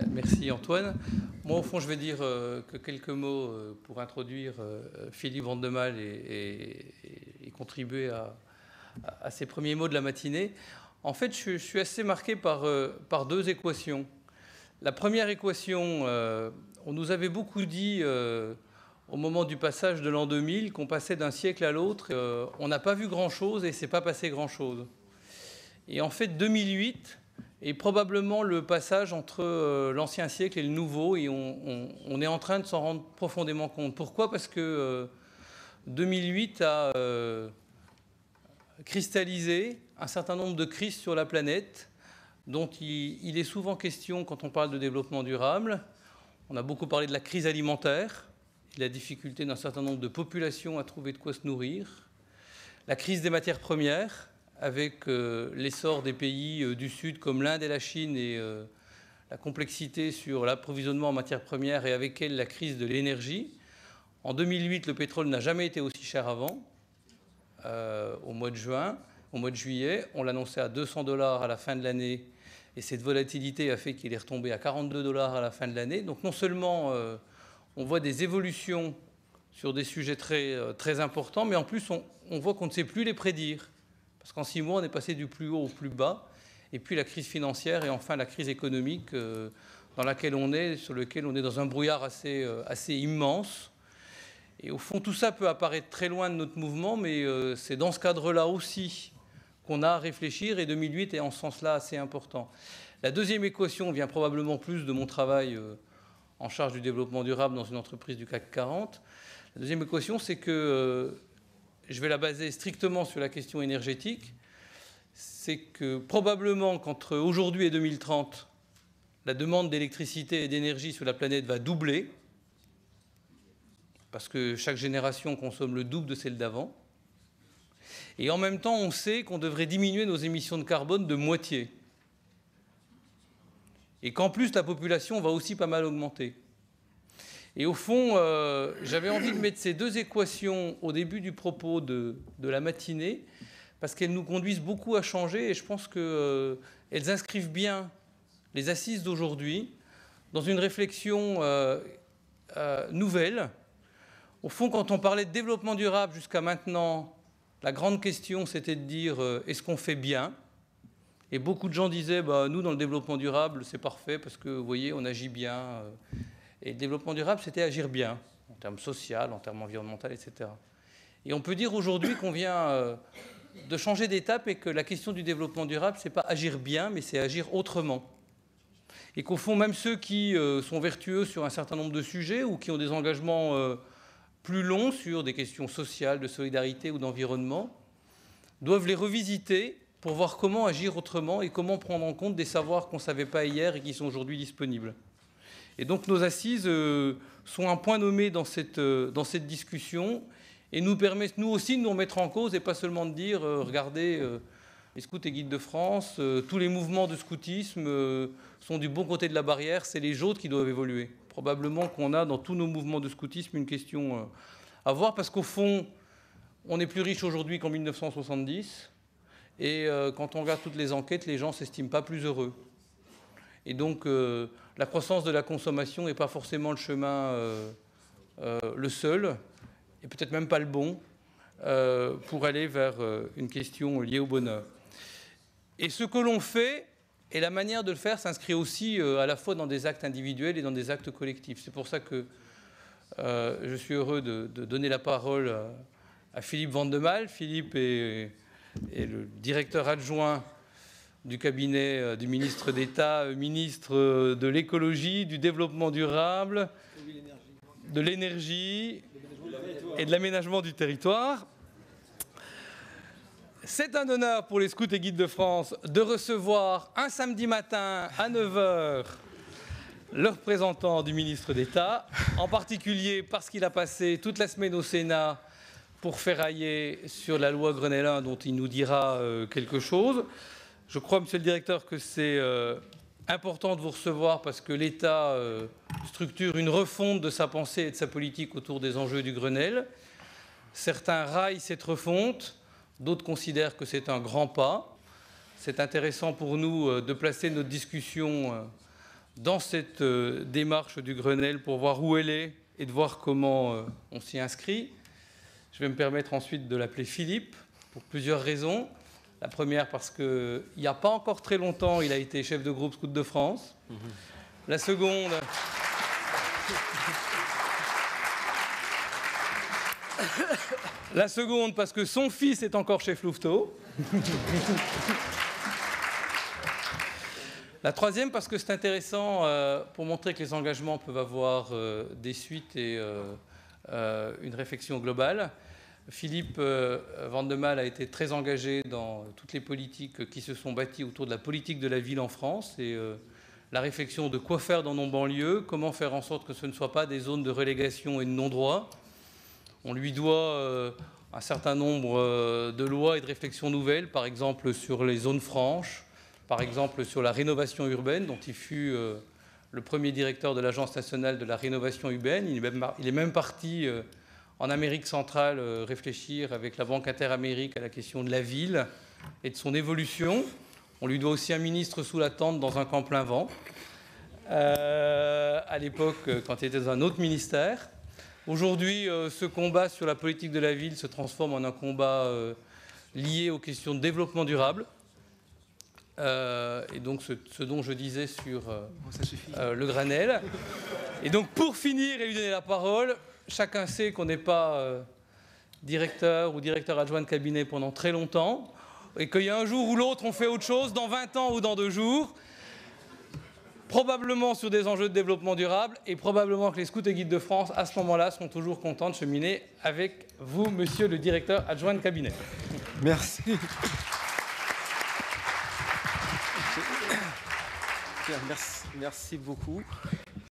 Merci Antoine. Moi, au fond, je vais dire que quelques mots pour introduire Philippe Vandemal et contribuer à ces premiers mots de la matinée. En fait, je suis assez marqué par deux équations. La première équation, on nous avait beaucoup dit au moment du passage de l'an 2000 qu'on passait d'un siècle à l'autre. On n'a pas vu grand-chose et il ne s'est pas passé grand-chose. Et en fait, 2008 est probablement le passage entre l'ancien siècle et le nouveau, et on est en train de s'en rendre profondément compte. Pourquoi ? Parce que 2008 a cristallisé un certain nombre de crises sur la planète, dont il est souvent question quand on parle de développement durable. On a beaucoup parlé de la crise alimentaire, et de la difficulté d'un certain nombre de populations à trouver de quoi se nourrir. La crise des matières premières, avec l'essor des pays du Sud comme l'Inde et la Chine et la complexité sur l'approvisionnement en matières premières et avec elle la crise de l'énergie. En 2008, le pétrole n'a jamais été aussi cher avant, au mois de juin. Au mois de juillet, on l'annonçait à 200 $ à la fin de l'année et cette volatilité a fait qu'il est retombé à 42 $ à la fin de l'année. Donc non seulement on voit des évolutions sur des sujets très importants, mais en plus on voit qu'on ne sait plus les prédire. Parce qu'en 6 mois, on est passé du plus haut au plus bas. Et puis la crise financière et enfin la crise économique dans laquelle on est, sur lequel on est dans un brouillard assez immense. Et au fond, tout ça peut apparaître très loin de notre mouvement, mais c'est dans ce cadre-là aussi qu'on a à réfléchir. Et 2008 est en ce sens-là assez important. La deuxième équation vient probablement plus de mon travail en charge du développement durable dans une entreprise du CAC 40. La deuxième équation, c'est que je vais la baser strictement sur la question énergétique, c'est que probablement qu'entre aujourd'hui et 2030, la demande d'électricité et d'énergie sur la planète va doubler, parce que chaque génération consomme le double de celle d'avant. Et en même temps, on sait qu'on devrait diminuer nos émissions de carbone de moitié. Et qu'en plus, la population va aussi pas mal augmenter. Et au fond, j'avais envie de mettre ces deux équations au début du propos de la matinée, parce qu'elles nous conduisent beaucoup à changer, et je pense qu'elles inscrivent bien les assises d'aujourd'hui dans une réflexion nouvelle. Au fond, quand on parlait de développement durable jusqu'à maintenant, la grande question, c'était de dire est-ce qu'on fait bien ? Et beaucoup de gens disaient nous, dans le développement durable, c'est parfait, parce que, vous voyez, on agit bien. Et le développement durable, c'était agir bien, en termes sociaux, en termes environnementaux, etc. Et on peut dire aujourd'hui qu'on vient de changer d'étape et que la question du développement durable, ce n'est pas agir bien, mais c'est agir autrement. Et qu'au fond, même ceux qui sont vertueux sur un certain nombre de sujets ou qui ont des engagements plus longs sur des questions sociales, de solidarité ou d'environnement, doivent les revisiter pour voir comment agir autrement et comment prendre en compte des savoirs qu'on ne savait pas hier et qui sont aujourd'hui disponibles. Et donc nos assises sont un point nommé dans cette discussion et nous permettent nous aussi de nous remettre en cause et pas seulement de dire regardez, les scouts et guides de France, tous les mouvements de scoutisme sont du bon côté de la barrière, c'est les autres qui doivent évoluer. Probablement qu'on a dans tous nos mouvements de scoutisme une question à voir parce qu'au fond, on est plus riche aujourd'hui qu'en 1970 et quand on regarde toutes les enquêtes, les gens ne s'estiment pas plus heureux. Et donc, la croissance de la consommation n'est pas forcément le chemin le seul, et peut-être même pas le bon, pour aller vers une question liée au bonheur. Et ce que l'on fait, et la manière de le faire, s'inscrit aussi à la fois dans des actes individuels et dans des actes collectifs. C'est pour ça que je suis heureux de donner la parole à Philippe Vandemal. Philippe est le directeur adjoint du cabinet du ministre d'État, ministre de l'écologie, du développement durable, de l'énergie et de l'aménagement du territoire. C'est un honneur pour les scouts et guides de France de recevoir un samedi matin à 9 h le représentant du ministre d'État, en particulier parce qu'il a passé toute la semaine au Sénat pour ferrailler sur la loi Grenelle 1 dont il nous dira quelque chose. Je crois, monsieur le directeur, que c'est important de vous recevoir parce que l'État structure une refonte de sa pensée et de sa politique autour des enjeux du Grenelle. Certains raillent cette refonte, d'autres considèrent que c'est un grand pas. C'est intéressant pour nous de placer notre discussion dans cette démarche du Grenelle pour voir où elle est et de voir comment on s'y inscrit. Je vais me permettre ensuite de l'appeler Philippe pour plusieurs raisons. La première parce qu'il n'y a pas encore très longtemps, il a été chef de groupe Scout de France. La seconde... La seconde, parce que son fils est encore chef Louveteau. La troisième, parce que c'est intéressant pour montrer que les engagements peuvent avoir des suites et une réflexion globale. Philippe Vandemal a été très engagé dans toutes les politiques qui se sont bâties autour de la politique de la ville en France et la réflexion de quoi faire dans nos banlieues, comment faire en sorte que ce ne soient pas des zones de relégation et de non-droit. On lui doit un certain nombre de lois et de réflexions nouvelles, par exemple sur les zones franches, par exemple sur la rénovation urbaine, dont il fut le premier directeur de l'Agence nationale de la rénovation urbaine. Il est même parti en Amérique centrale réfléchir avec la Banque Interamérique à la question de la ville et de son évolution. On lui doit aussi un ministre sous la tente dans un camp plein vent, à l'époque quand il était dans un autre ministère. Aujourd'hui, ce combat sur la politique de la ville se transforme en un combat lié aux questions de développement durable. Et donc, ce dont je disais sur le Grenelle. Et donc, pour finir et lui donner la parole, chacun sait qu'on n'est pas directeur ou directeur adjoint de cabinet pendant très longtemps, et qu'il y a un jour ou l'autre, on fait autre chose, dans 20 ans ou dans 2 jours. Probablement sur des enjeux de développement durable, et probablement que les scouts et guides de France, à ce moment-là, seront toujours contents de cheminer avec vous, monsieur le directeur adjoint de cabinet. Merci. Merci beaucoup.